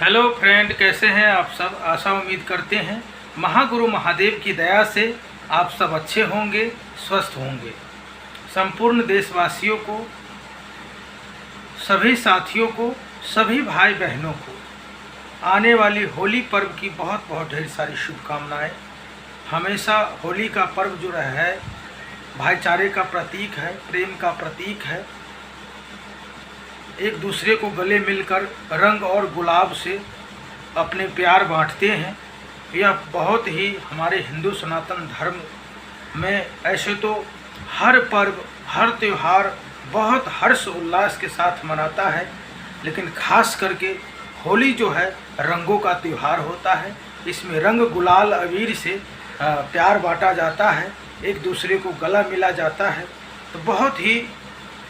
Hello friend, कैसे हैं आप सब। आशा उम्मीद करते हैं महागुरु महादेव की दया से आप सब अच्छे होंगे, स्वस्थ होंगे। संपूर्ण देशवासियों को, सभी साथियों को, सभी भाई बहनों को आने वाली होली पर्व की बहुत बहुत ढेर सारी शुभकामनाएं। हमेशा होली का पर्व जो है भाईचारे का प्रतीक है, प्रेम का प्रतीक है। एक दूसरे को गले मिलकर रंग और गुलाब से अपने प्यार बांटते हैं। यह बहुत ही हमारे हिंदू सनातन धर्म में ऐसे तो हर पर्व, हर त्यौहार बहुत हर्ष उल्लास के साथ मनाता है, लेकिन खास करके होली जो है रंगों का त्यौहार होता है। इसमें रंग गुलाल अबीर से प्यार बांटा जाता है, एक दूसरे को गला मिला जाता है, तो बहुत ही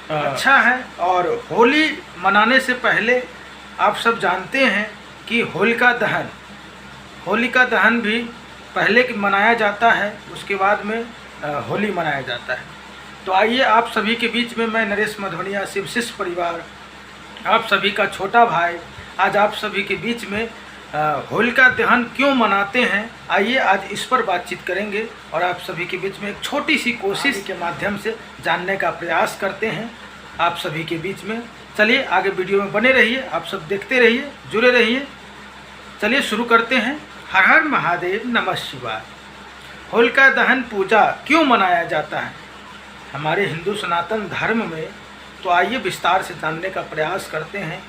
अच्छा है। और होली मनाने से पहले आप सब जानते हैं कि होलिका दहन भी पहले मनाया जाता है, उसके बाद में होली मनाया जाता है। तो आइए आप सभी के बीच में मैं नरेश मधवनिया, शिव शिष्य परिवार, आप सभी का छोटा भाई, आज आप सभी के बीच में होलिका दहन क्यों मनाते हैं, आइए आज इस पर बातचीत करेंगे और आप सभी के बीच में एक छोटी सी कोशिश के माध्यम से जानने का प्रयास करते हैं आप सभी के बीच में। चलिए आगे वीडियो में बने रहिए, आप सब देखते रहिए, जुड़े रहिए। चलिए शुरू करते हैं। हर हर महादेव, नमः शिवाय। होलिका दहन पूजा क्यों मनाया जाता है हमारे हिंदू सनातन धर्म में, तो आइए विस्तार से जानने का प्रयास करते हैं।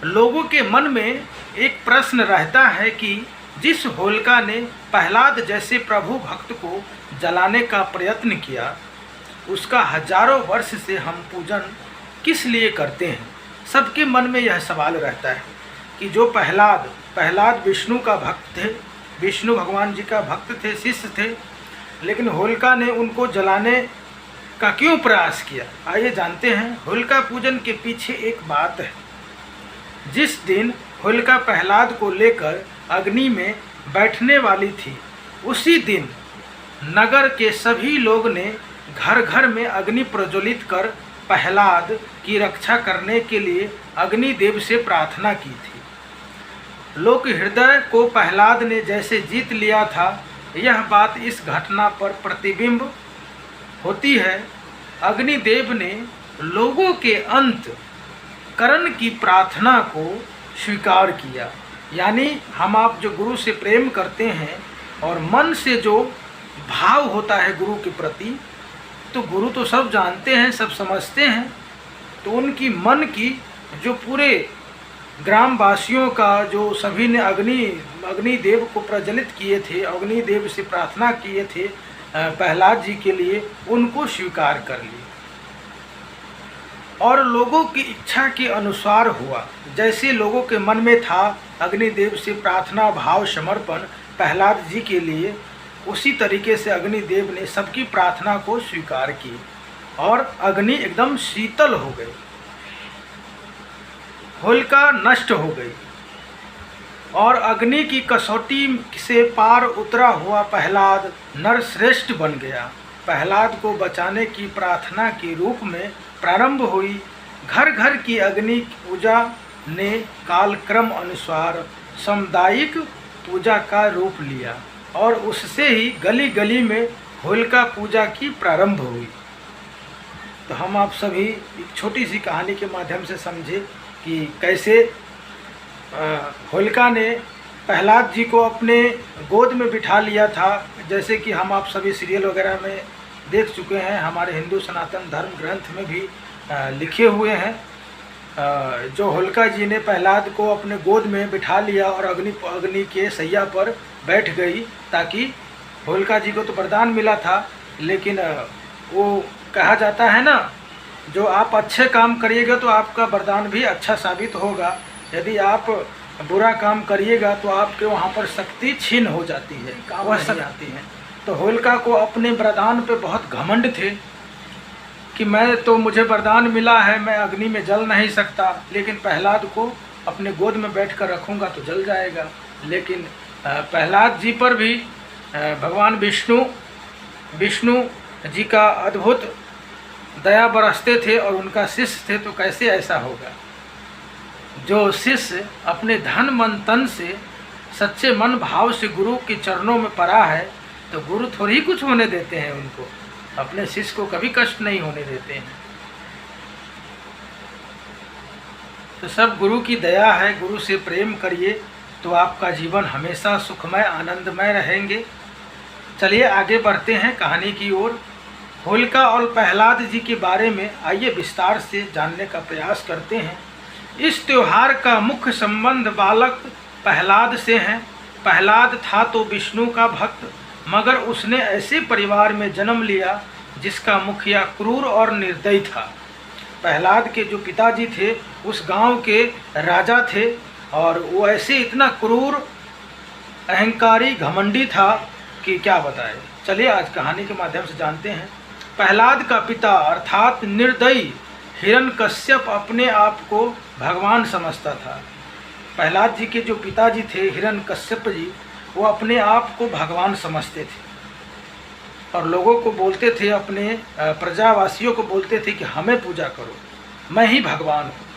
लोगों के मन में एक प्रश्न रहता है कि जिस होलिका ने प्रहलाद जैसे प्रभु भक्त को जलाने का प्रयत्न किया, उसका हजारों वर्ष से हम पूजन किस लिए करते हैं। सबके मन में यह सवाल रहता है कि जो प्रहलाद विष्णु का भक्त थे, विष्णु भगवान जी का भक्त थे, शिष्य थे, लेकिन होलिका ने उनको जलाने का क्यों प्रयास किया। आइए जानते हैं। होलिका पूजन के पीछे एक बात है। जिस दिन होलिका प्रहलाद को लेकर अग्नि में बैठने वाली थी, उसी दिन नगर के सभी लोग ने घर घर में अग्नि प्रज्वलित कर प्रहलाद की रक्षा करने के लिए अग्निदेव से प्रार्थना की थी। लोक हृदय को प्रहलाद ने जैसे जीत लिया था, यह बात इस घटना पर प्रतिबिंब होती है। अग्निदेव ने लोगों के अंत करण की प्रार्थना को स्वीकार किया। यानी हम आप जो गुरु से प्रेम करते हैं और मन से जो भाव होता है गुरु के प्रति, तो गुरु तो सब जानते हैं, सब समझते हैं। तो उनकी मन की जो पूरे ग्रामवासियों का जो सभी ने अग्निदेव को प्रज्वलित किए थे, अग्निदेव से प्रार्थना किए थे प्रहलाद जी के लिए, उनको स्वीकार कर लिया और लोगों की इच्छा के अनुसार हुआ। जैसे लोगों के मन में था अग्निदेव से प्रार्थना भाव समर्पण प्रहलाद जी के लिए, उसी तरीके से अग्निदेव ने सबकी प्रार्थना को स्वीकार की और अग्नि एकदम शीतल हो गई, होलिका नष्ट हो गई और अग्नि की कसौटी से पार उतरा हुआ प्रहलाद नरश्रेष्ठ बन गया। प्रहलाद को बचाने की प्रार्थना के रूप में प्रारंभ हुई घर घर की अग्नि पूजा ने कालक्रम अनुसार सामुदायिक पूजा का रूप लिया और उससे ही गली गली में होलिका पूजा की प्रारंभ हुई। तो हम आप सभी एक छोटी सी कहानी के माध्यम से समझे कि कैसे होलिका ने प्रहलाद जी को अपने गोद में बिठा लिया था। जैसे कि हम आप सभी सीरियल वगैरह में देख चुके हैं, हमारे हिंदू सनातन धर्म ग्रंथ में भी लिखे हुए हैं। जो होलिका जी ने प्रहलाद को अपने गोद में बिठा लिया और अग्नि के सैया पर बैठ गई, ताकि होलिका जी को तो वरदान मिला था, लेकिन वो कहा जाता है ना, जो आप अच्छे काम करिएगा तो आपका वरदान भी अच्छा साबित होगा, यदि आप बुरा काम करिएगा तो आपके वहाँ पर शक्ति छीन हो जाती है, वह सब आती है। तो होलिका को अपने वरदान पे बहुत घमंड थे कि मुझे वरदान मिला है, मैं अग्नि में जल नहीं सकता, लेकिन प्रहलाद को अपने गोद में बैठ कर रखूँगा तो जल जाएगा। लेकिन प्रहलाद जी पर भी भगवान विष्णु जी का अद्भुत दया बरसते थे और उनका शिष्य थे, तो कैसे ऐसा होगा। जो शिष्य अपने धन मन तन से सच्चे मन भाव से गुरु के चरणों में पड़ा है, तो गुरु थोड़ी ही कुछ होने देते हैं उनको, अपने शिष्य को कभी कष्ट नहीं होने देते हैं। तो सब गुरु की दया है, गुरु से प्रेम करिए तो आपका जीवन हमेशा सुखमय आनंदमय रहेंगे। चलिए आगे बढ़ते हैं कहानी की ओर। होलिका और प्रहलाद जी के बारे में आइए विस्तार से जानने का प्रयास करते हैं। इस त्योहार का मुख्य संबंध बालक प्रहलाद से है। प्रहलाद था तो विष्णु का भक्त, मगर उसने ऐसे परिवार में जन्म लिया जिसका मुखिया क्रूर और निर्दयी था। प्रहलाद के जो पिताजी थे उस गांव के राजा थे, और वो ऐसे इतना क्रूर, अहंकारी, घमंडी था कि क्या बताए। चलिए आज कहानी के माध्यम से जानते हैं। प्रहलाद का पिता अर्थात निर्दयी हिरण्यकश्यप अपने आप को भगवान समझता था। प्रहलाद जी के जो पिताजी थे हिरण्यकश्यप जी, वो अपने आप को भगवान समझते थे और लोगों को बोलते थे, अपने प्रजावासियों को बोलते थे कि हमें पूजा करो, मैं ही भगवान हूँ।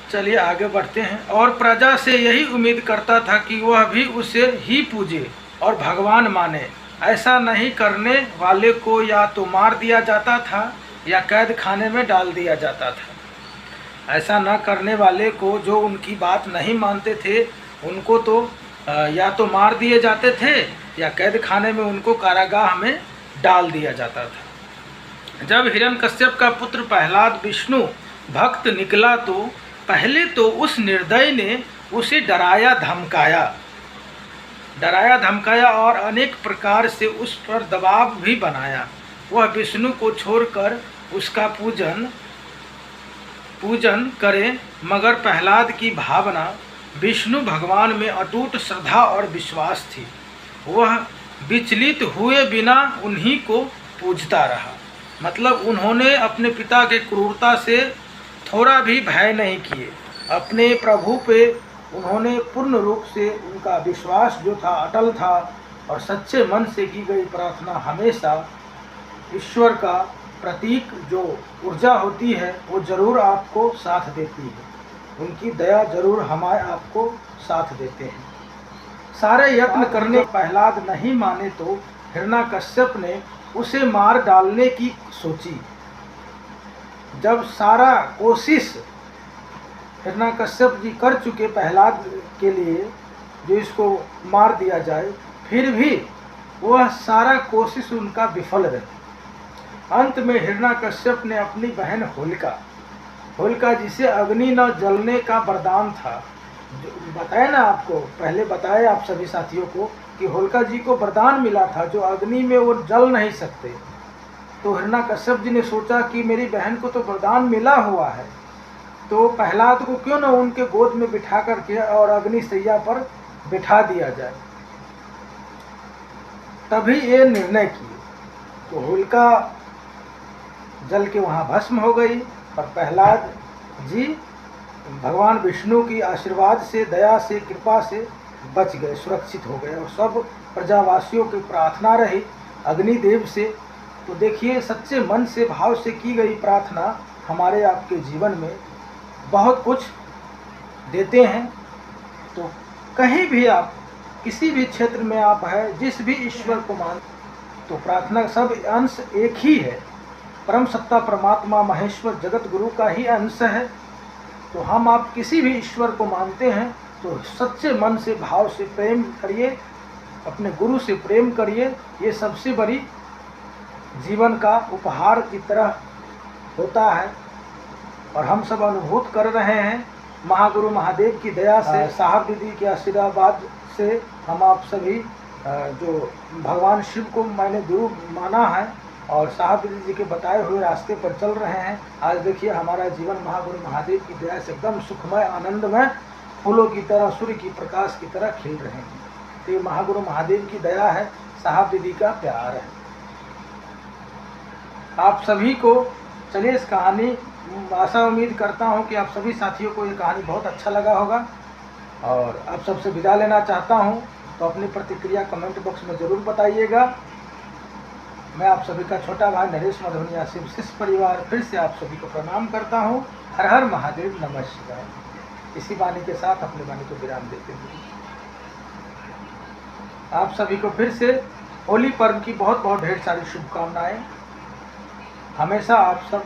चलिए आगे बढ़ते हैं। और प्रजा से यही उम्मीद करता था कि वह भी उसे ही पूजे और भगवान माने। ऐसा नहीं करने वाले को या तो मार दिया जाता था या कैद खाने में डाल दिया जाता था। ऐसा न करने वाले को, जो उनकी बात नहीं मानते थे, उनको तो या तो मार दिए जाते थे या कैद खाने में उनको कारागाह में डाल दिया जाता था। जब हिरण्यकश्यप का पुत्र प्रहलाद विष्णु भक्त निकला तो पहले तो उस निर्दयी ने उसे डराया धमकाया और अनेक प्रकार से उस पर दबाव भी बनाया। वह विष्णु को छोड़कर उसका पूजन करे, मगर प्रहलाद की भावना विष्णु भगवान में अटूट श्रद्धा और विश्वास थी। वह विचलित हुए बिना उन्हीं को पूजता रहा। मतलब उन्होंने अपने पिता के क्रूरता से थोड़ा भी भय नहीं किए। अपने प्रभु पे उन्होंने पूर्ण रूप से, उनका विश्वास जो था अटल था, और सच्चे मन से की गई प्रार्थना हमेशा ईश्वर का प्रतीक जो ऊर्जा होती है वो जरूर आपको साथ देती है। उनकी दया जरूर हमारे आपको साथ देते हैं। सारे यत्न करने प्रहलाद नहीं माने तो हिरण्यकश्यप ने उसे मार डालने की सोची। जब सारा कोशिश हिरण्यकश्यप जी कर चुके प्रहलाद के लिए, जो इसको मार दिया जाए, फिर भी वह सारा कोशिश उनका विफल रही। अंत में हिरण्यकश्यप ने अपनी बहन होलिका जिसे अग्नि न जलने का वरदान था, बताया ना आपको, पहले बताया आप सभी साथियों को कि होलिका जी को वरदान मिला था जो अग्नि में वो जल नहीं सकते। तो हिरण्यकश्यप जी ने सोचा कि मेरी बहन को तो वरदान मिला हुआ है, तो प्रहलाद को क्यों न उनके गोद में बिठा करके और अग्नि सैया पर बिठा दिया जाए। तभी ये निर्णय किए। तो होलिका जल के वहाँ भस्म हो गई और प्रहलाद जी भगवान विष्णु की आशीर्वाद से, दया से, कृपा से बच गए, सुरक्षित हो गए। और सब प्रजावासियों की प्रार्थना रही अग्निदेव से। तो देखिए, सच्चे मन से, भाव से की गई प्रार्थना हमारे आपके जीवन में बहुत कुछ देते हैं। तो कहीं भी आप, किसी भी क्षेत्र में आप हैं, जिस भी ईश्वर को मान, तो प्रार्थना सब अंश एक ही है। परम सत्ता परमात्मा महेश्वर जगत गुरु का ही अंश है। तो हम आप किसी भी ईश्वर को मानते हैं तो सच्चे मन से, भाव से प्रेम करिए, अपने गुरु से प्रेम करिए। ये सबसे बड़ी जीवन का उपहार की तरह होता है और हम सब अनुभूत कर रहे हैं। महागुरु महादेव की दया से, साहब दीदी के आशीर्वाद से हम आप सभी जो भगवान शिव को मैंने गुरु माना है और साहब दीदी जी के बताए हुए रास्ते पर चल रहे हैं। आज देखिए हमारा जीवन महागुरु महादेव की दया से एकदम सुखमय, आनंदमय, फूलों की तरह, सूर्य की प्रकाश की तरह खिल रहे हैं। तो ये महागुरु महादेव की दया है, साहब दीदी का प्यार है। आप सभी को, चलिए इस कहानी, आशा उम्मीद करता हूँ कि आप सभी साथियों को ये कहानी बहुत अच्छा लगा होगा। और आप सबसे विदा लेना चाहता हूँ तो अपनी प्रतिक्रिया कमेंट बॉक्स में ज़रूर बताइएगा। मैं आप सभी का छोटा भाई नरेश मधोनिया शिव शिष्य परिवार फिर से आप सभी को प्रणाम करता हूँ। हर हर महादेव, नमः शिवाय। इसी वाणी के साथ अपने वाणी को विराम देते हैं। आप सभी को फिर से होली पर्व की बहुत बहुत ढेर सारी शुभकामनाएं। हमेशा आप सब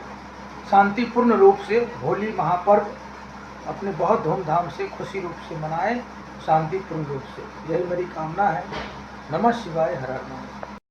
शांतिपूर्ण रूप से होली महापर्व अपने बहुत धूमधाम से, खुशी रूप से मनाएं, शांतिपूर्ण रूप से। यही मेरी कामना है। नमः शिवाय, हर हर महादेव।